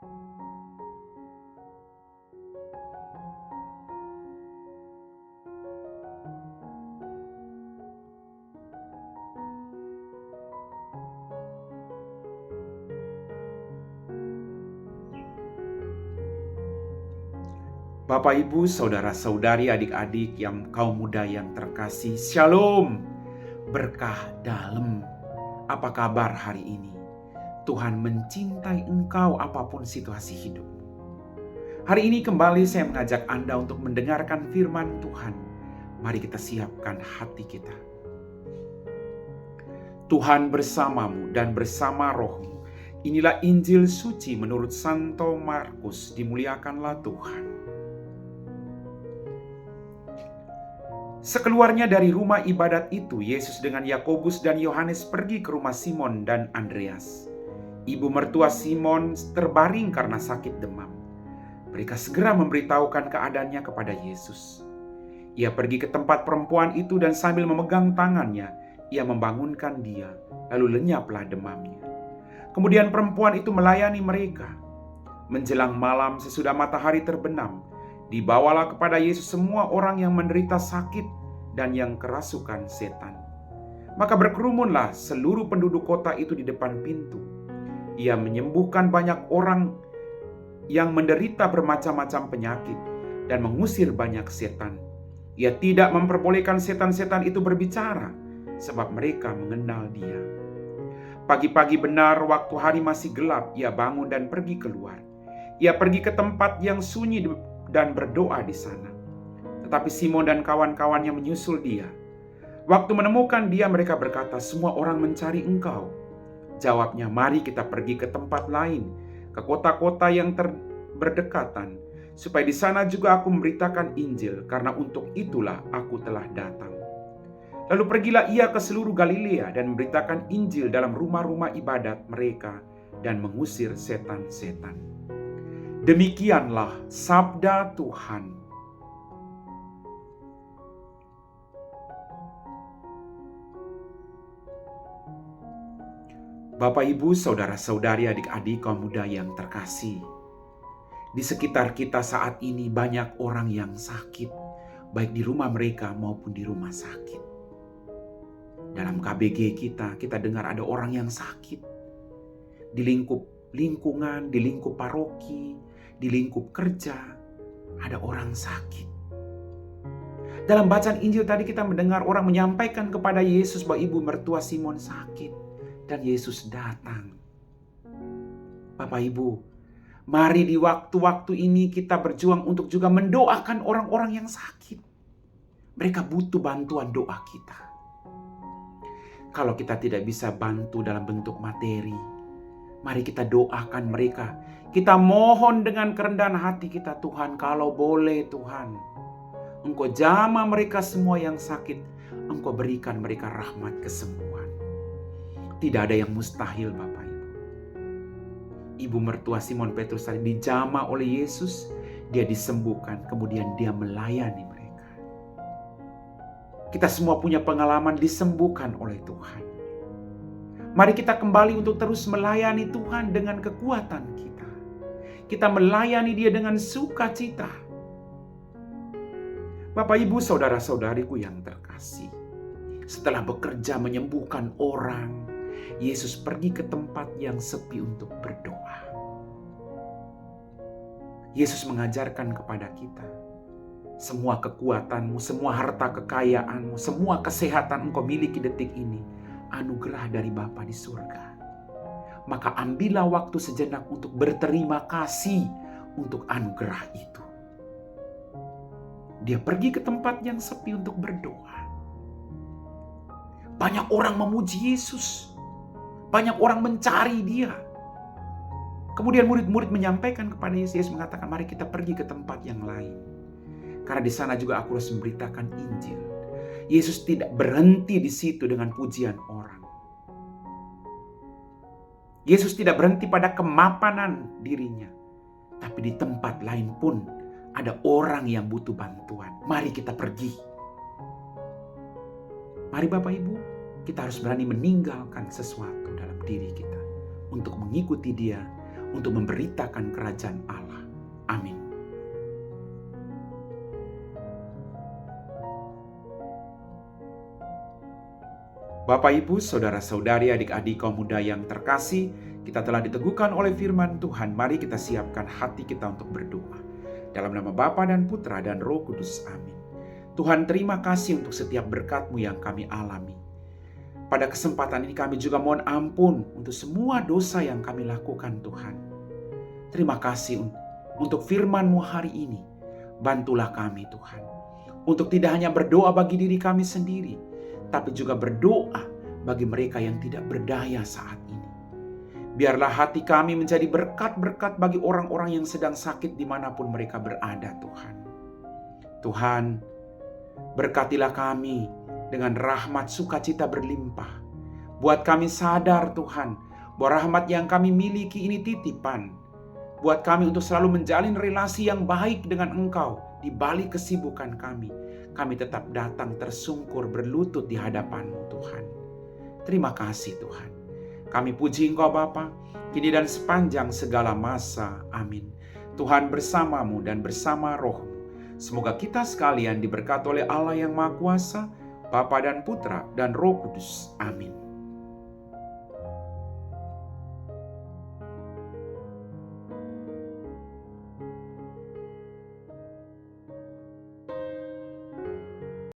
Bapak, Ibu, saudara-saudari, adik-adik yang kaum muda yang terkasih, Shalom, berkah dalam. Apa kabar hari ini? Tuhan mencintai engkau apapun situasi hidupmu. Hari ini kembali saya mengajak Anda untuk mendengarkan firman Tuhan. Mari kita siapkan hati kita. Tuhan bersamamu dan bersama rohmu. Inilah Injil suci menurut Santo Markus. Dimuliakanlah Tuhan. Sekeluarnya dari rumah ibadat itu, Yesus dengan Yakobus dan Yohanes pergi ke rumah Simon dan Andreas. Ibu mertua Simon terbaring karena sakit demam. Mereka segera memberitahukan keadaannya kepada Yesus. Ia pergi ke tempat perempuan itu dan sambil memegang tangannya, ia membangunkan dia, lalu lenyaplah demamnya. Kemudian perempuan itu melayani mereka. Menjelang malam sesudah matahari terbenam, dibawalah kepada Yesus semua orang yang menderita sakit dan yang kerasukan setan. Maka berkerumunlah seluruh penduduk kota itu di depan pintu. Ia menyembuhkan banyak orang yang menderita bermacam-macam penyakit dan mengusir banyak setan. Ia tidak memperbolehkan setan-setan itu berbicara, sebab mereka mengenal dia. Pagi-pagi benar, waktu hari masih gelap, ia bangun dan pergi keluar. Ia pergi ke tempat yang sunyi dan berdoa di sana. Tetapi Simon dan kawan-kawannya menyusul dia. Waktu menemukan dia, mereka berkata, "Semua orang mencari engkau." Jawabnya, "Mari kita pergi ke tempat lain, ke kota-kota yang berdekatan, supaya di sana juga aku memberitakan Injil, karena untuk itulah aku telah datang." Lalu pergilah ia ke seluruh Galilea dan memberitakan Injil dalam rumah-rumah ibadat mereka dan mengusir setan-setan. Demikianlah sabda Tuhan. Bapak, Ibu, saudara-saudari, adik-adik kaum muda yang terkasih. Di sekitar kita saat ini banyak orang yang sakit, baik di rumah mereka maupun di rumah sakit. Dalam KBG kita dengar ada orang yang sakit. Di lingkup lingkungan, di lingkup paroki, di lingkup kerja, ada orang sakit. Dalam bacaan Injil tadi kita mendengar orang menyampaikan kepada Yesus bahwa ibu mertua Simon sakit dan Yesus datang. Bapak, Ibu, mari di waktu-waktu ini kita berjuang untuk juga mendoakan orang-orang yang sakit. Mereka butuh bantuan doa kita. Kalau kita tidak bisa bantu dalam bentuk materi, mari kita doakan mereka. Kita mohon dengan kerendahan hati kita, Tuhan, kalau boleh Tuhan, Engkau jamah mereka semua yang sakit, Engkau berikan mereka rahmat kesembuhan. Tidak ada yang mustahil, Bapak Ibu. Ibu mertua Simon Petrus tadi dijamah oleh Yesus, dia disembuhkan, kemudian dia melayani mereka. Kita semua punya pengalaman disembuhkan oleh Tuhan. Mari kita kembali untuk terus melayani Tuhan dengan kekuatan kita. Kita melayani Dia dengan sukacita. Bapak, Ibu, saudara-saudariku yang terkasih, setelah bekerja menyembuhkan orang, Yesus pergi ke tempat yang sepi untuk berdoa. Yesus mengajarkan kepada kita, semua kekuatanmu, semua harta kekayaanmu, semua kesehatan engkau miliki detik ini, anugerah dari Bapa di surga. Maka ambillah waktu sejenak untuk berterima kasih untuk anugerah itu. Dia pergi ke tempat yang sepi untuk berdoa. Banyak orang memuji Yesus. Banyak orang mencari dia. Kemudian murid-murid menyampaikan kepada Yesus, mengatakan, "Mari kita pergi ke tempat yang lain. Karena di sana juga aku harus memberitakan Injil." Yesus tidak berhenti di situ dengan pujian orang. Yesus tidak berhenti pada kemapanan dirinya. Tapi di tempat lain pun ada orang yang butuh bantuan. Mari kita pergi. Mari Bapak Ibu, kita harus berani meninggalkan sesuatu dalam diri kita untuk mengikuti Dia, untuk memberitakan kerajaan Allah. Amin. Bapak, Ibu, saudara-saudari, adik-adik kaum muda yang terkasih, kita telah diteguhkan oleh firman Tuhan. Mari kita siapkan hati kita untuk berdoa. Dalam nama Bapa dan Putra dan Roh Kudus. Amin. Tuhan, terima kasih untuk setiap berkat-Mu yang kami alami. Pada kesempatan ini kami juga mohon ampun untuk semua dosa yang kami lakukan, Tuhan. Terima kasih untuk firman-Mu hari ini. Bantulah kami, Tuhan, untuk tidak hanya berdoa bagi diri kami sendiri, tapi juga berdoa bagi mereka yang tidak berdaya saat ini. Biarlah hati kami menjadi berkat-berkat bagi orang-orang yang sedang sakit dimanapun mereka berada, Tuhan. Tuhan, berkatilah kami dengan rahmat sukacita berlimpah. Buat kami sadar, Tuhan, bahwa rahmat yang kami miliki ini titipan. Buat kami untuk selalu menjalin relasi yang baik dengan Engkau di balik kesibukan kami. Kami tetap datang tersungkur berlutut di hadapan-Mu, Tuhan. Terima kasih, Tuhan. Kami puji Engkau Bapa, kini dan sepanjang segala masa. Amin. Tuhan bersama-Mu dan bersama Roh-Mu. Semoga kita sekalian diberkati oleh Allah yang Maha Kuasa, Bapa dan Putra dan Roh Kudus. Amin.